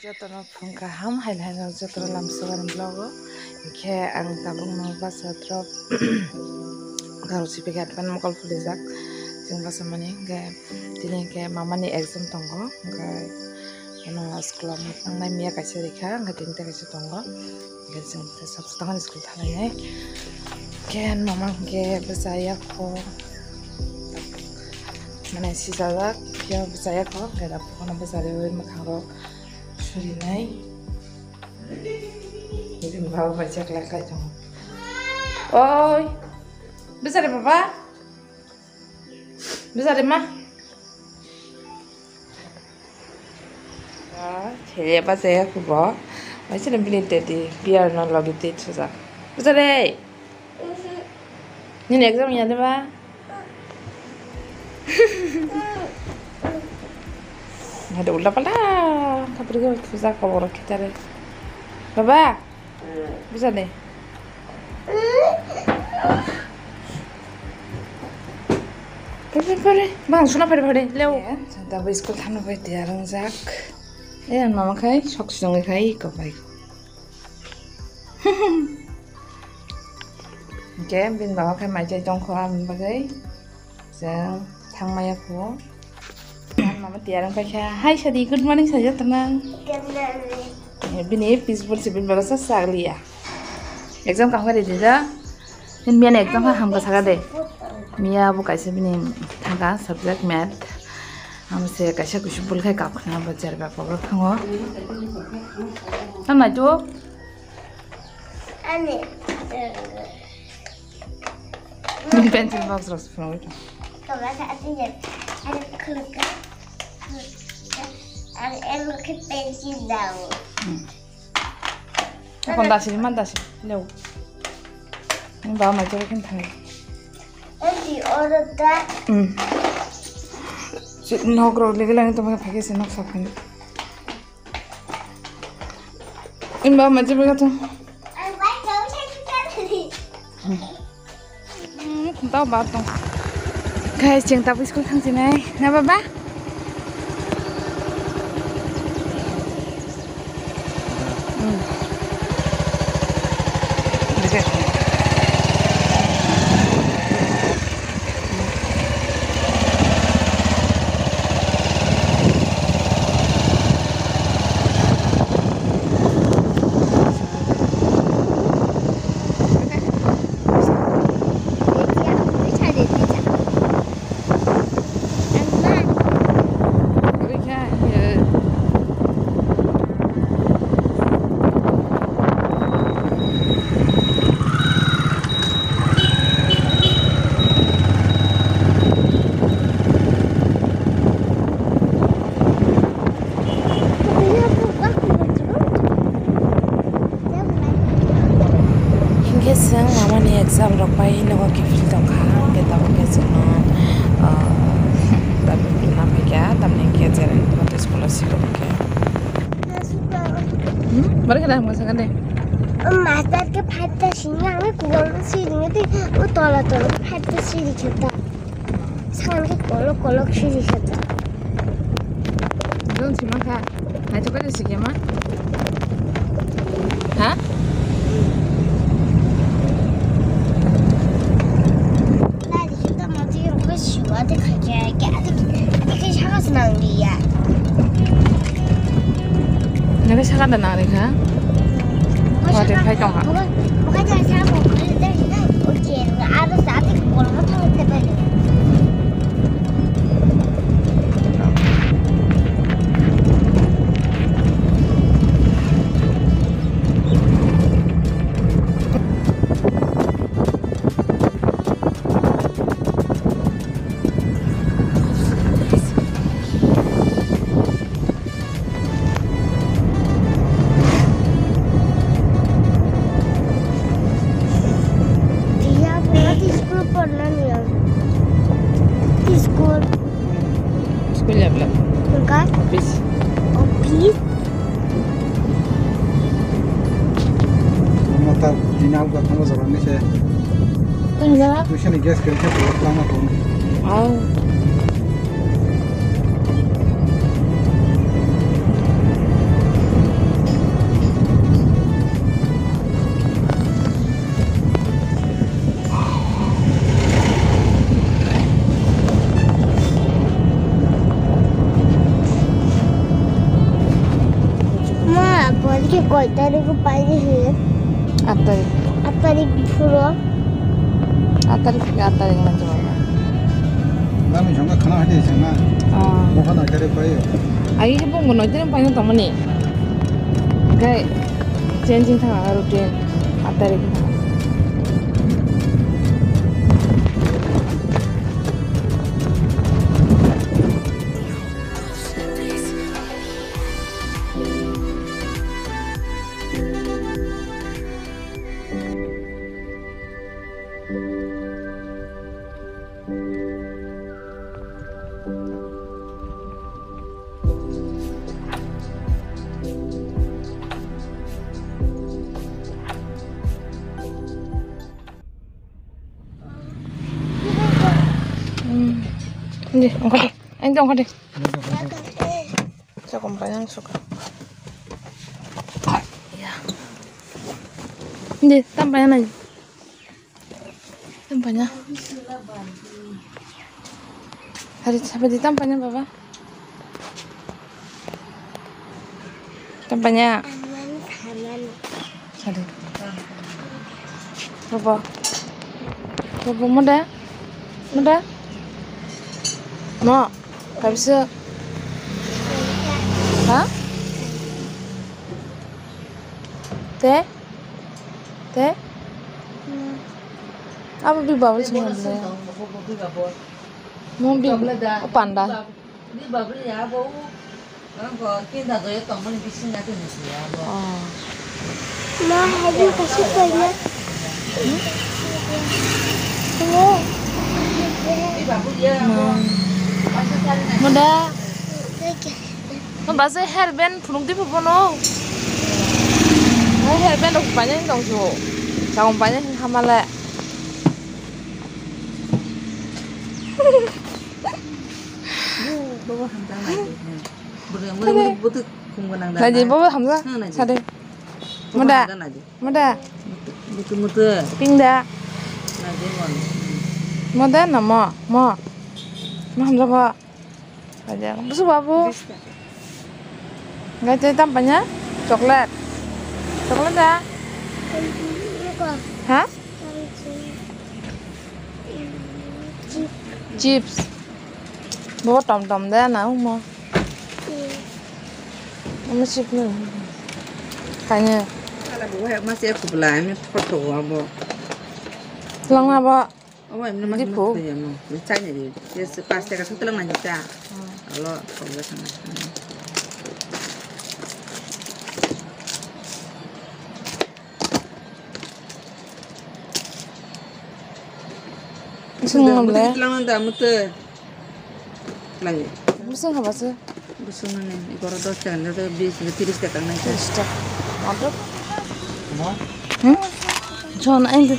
Jatuh phungka ham hai jatuh lam sugan blogo ke ang tabung no basa drop garu sipigat pan mokol fulizak jeng basa mani ke dini ke mamani exam tongo ke no sekolah nang nai mia kaisa rikha ke dini te kaisa tongo ke jeng te sab tangan school thalai ke mama ke besaya ko mana sisajak ke besaya ko ke dap kono besari oi makharo Sorry, Nay. Jadi bawa baca kelak aja. Oi, besar deh papa, besar deh mah. Jadi apa saya aku bawa, macam ni beli tadi, biar non lagi tadi susah. Besar deh. Ini exam ya deh pak. Ada ulah pala, kapur ke susah kau orang kita deh. Baba, bisa deh. Pare, bang, suna pare, leo. Tapi sekolah thanu pare tiarang zak. Mama kai, sok sungai kai, kau baik. Oke, bin bawa kai macam jongkok am bagai. Jeng, thang maya ko. Mama tiarang kai Hai Shadi, good morning saja tenang. Good morning. Bini peaceful sibin balasa sagli ya. Exam kau kali dia. Ini mian exam kah ham kasar deh. Mia bu kaisa bini tangga subject math. Ham se kaisa kusubul kai kau kena belajar berapa kango. Nama tu? Ani. Ini pencil box ros from itu. Kau rasa artinya ada keluarga. Ada elok ke pensil daun. Kau dasih mana dasih? Leo. Ini bawa macam apa kan? Nanti orang dah. Nak kerja lagi lagi tu mereka pakai senang sahaja. Ini bawa macam apa tu? Baik kau cakap tadi. Tahu batung. Guys, jeng tapi sekolah tang sini. Napa ba? Keseng mama ni exam ropai nawa kifil dong kah kita pakai semua tapi belum nampak ya tapi ni kita jalan waktu sekolah sih pakai. Mereka dah masakan deh. Master ke phatta singa ame kolo siri ngati o tola phatta siri khata. Sangan ke kolo siri khata. Jangan cuma kah? Nanti kau ada sih mah? Hah? Ada kerja, ada sangat senang dia. Nanti sangat tenang deh kan? Ada apa itu kan? Bukan jangan sangat fokus dari oke, ada saat itu kalau mau tahu tebel. office. Office? Mata ini aku kamu zaman ini saya. Enggak. Tuh sini gas kerja buat lama pun. Oh. Ma, balik kau tarik ke pagi sih. Tarik pulau. Atarik nanti mana? Kami juga kena hati sana. Ah. Bukan aja deh bayi. Ayi hebat ngono jadi banyak temen nih. Kayak changing tengah rutin atarik. Ini, angkat deh. Ini angkat deh. Saya kompanya suka. Ya. Ini tampaknya aja. Tampaknya. Hari sampai di tampaknya Bapak. Tampaknya. Aman. Hari. Bapak. Bapak muda. Mau, gak bisa. Hah? Teh? Apa bibawal semua boleh? Mau bibawal? Oh, panda. Oh. Ma, hari kasih banyak. Muda. Bahasa hairband pulung di pupono. Hairband aku banyak dong su. Jangan banyak hamale. Lagi bawa hamza. Sade. Muda. Pindah. Muda nama. Mau hamza pak. Aja. Busu babu. Nggak jadi tampaknya coklat ya? Hah? Chips. Bawa tom deh, nah mau. Kamu chip nih. Kayaknya. Kalau buah masih aku belanja foto apa? Telang apa? Oh, ini masih Dipo. ya mau. Bicaranya dia. Dia pasti akan telang aja. Kalau sana. Semua boleh. Telang anda muter. Lagi. Musuh apa sih? Busuk nih. Ikor dos kan. Itu bis tiris tekan nih. Stop. Ada? Mau? Jangan aja.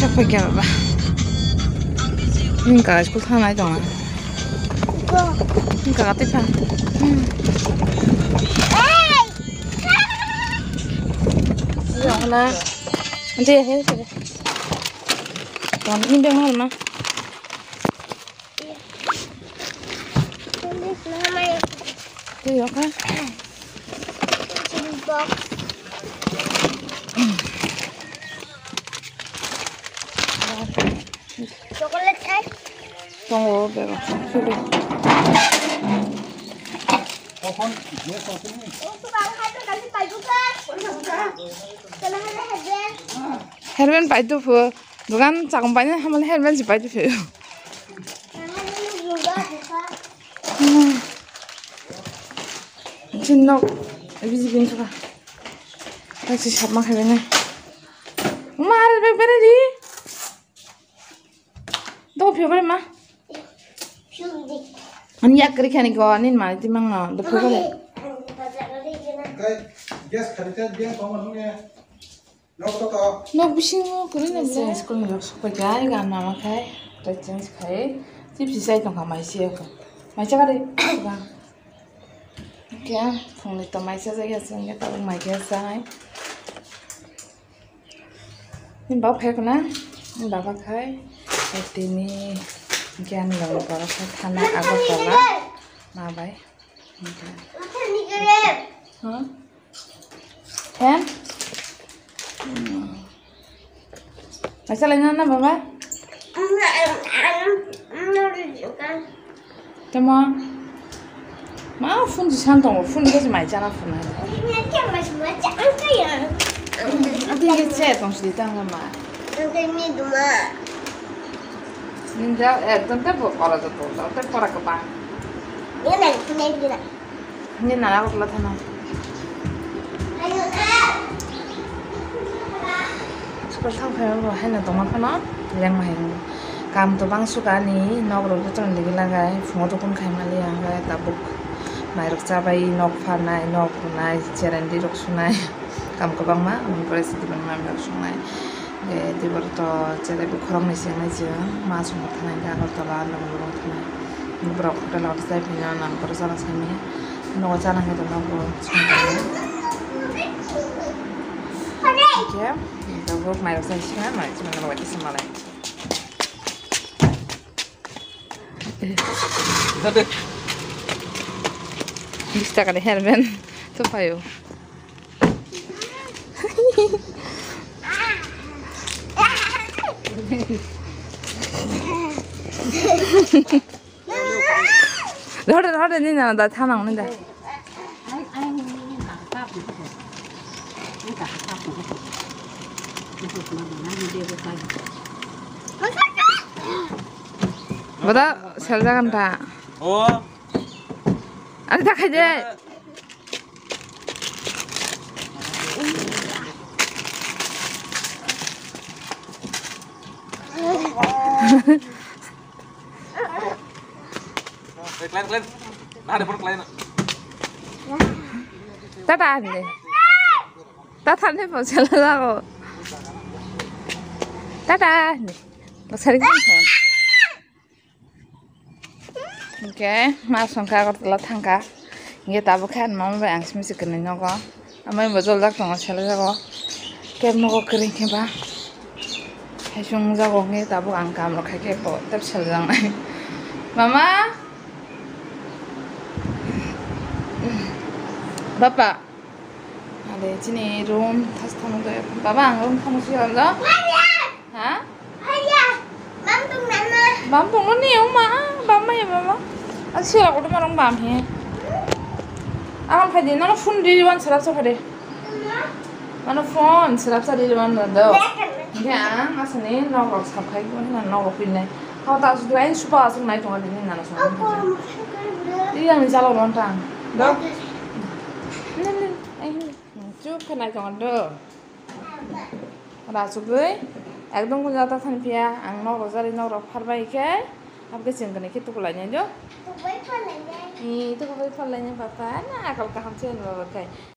Capek ya Bapak. Ini enggak sekolah sana itu mah. Enggak katipa. Yang mana? Nanti ya ini saja. Jangan ini biar mahal mah. Iya kan? chocolate cake. Tunggu, bego. Sudah. Open, yes, open. Untuk kalau ada kasih baju kan? Kalau ada headband. Headband baju fu. Bukan cakung banyak, hamal headband sih baju fu. Karena ini juga bisa. 진짜 비지 빈수가 다시 잡막 해보네. 엄마 하루 배배래디. 너 배배래 마. Syuting. 아니 야 그렇게 하니까 아닌 말이지 막나. 너 배배래. Okay, yes, kharitat bien kong ano niya. Nokto. 너 무슨 거 그러네 진짜 스쿨 역속 배가 이거 안 남아 카이. 레전 카이. 집시 사이트 가만히 있어요. 마이자가리. Kaya, kung nito may sasagyasan ka tapos may kiyasay. Yung bapak ko na, yung bapak kay, ito ni kaya nila para sa tanah agak pala. Mabay. Macam ni kerep. Huh? Kan? Masa lain na bapak? Kan? Tama. 마 푼지 산동 푼 거지 말잖아 푼. Ini kan masih macam apa ya? 이게 제 동시 있다는 말. Ini cuma. 근데 어떤 때 벌어도 또 어떤 거라 그 봐. Ini tidak. 근데 나라고 불러타나. Ayo 스쿨 타고 배우고 하는 동안 하나 그냥 뭐 해요. 감도 방수가니 너그로 좀 되길라가 부모도 군 가이말이야. 가 따복 마이럭 잡아이 넉 파나이 넉 나이 제란디 럭 수나이 감 고방 마 프레스 디번 마이럭 수나이 네 디버터 제가 그 그런 거 있어야지 마스 못 하는 게 아까라 너무 못하네 브라고 달라 없어요 그냥 난 벌써 살아서 너 자랑 해도 너무 이렇게 이거 마이럭 사 시간 말이지 뭐 어디 있어 말해 Bisa kali Herman tuh payo. Hore ni na da tanang ni da. Boda seljakan ta. Oh. Ada tak aja. Kalian. Nah, ada perut kalian. Tata ni. Tata ni pun seljakan. Tata ni. Besar kan? Oke, masuk ke telat tangka. Ini tabu kan, mama bayang semisi kena nyogo. Ama yang betul dak tengok selalu jago. Kem nyogo kering keba. Hesung jago ini tabu angka merok kayak kebo. Tapi selalu jangan. Mama, Bapak. Ada sini room, tas tamu tu. Bapak, room tamu siapa dah? Hah? Mampung mana? Mampung lo ni, Oma. Mama ya mama. Asyik aku tu marong bam he. Akan padi, nana phone di luar serap serap padi. Nana phone serap serap di luar dah. Ya, asal ni nak serap kai pun nana nak pin ni. Kau tak sudah lain super asal naik tunggu ni nana semua. Iya ni jalan lontang. Dah. Ni, cukup kena jangan dah. Dah cukup. একদম কোন জায়গা থানি পিয়া আং ন রজারি ন রক ফারবাই কে আপকে চিংকনে কি তো লাইনে जो Tuh baik mana ya? ই তো কই ফলাইনে পাতা না আকল কাহাম চেন বাবা কাই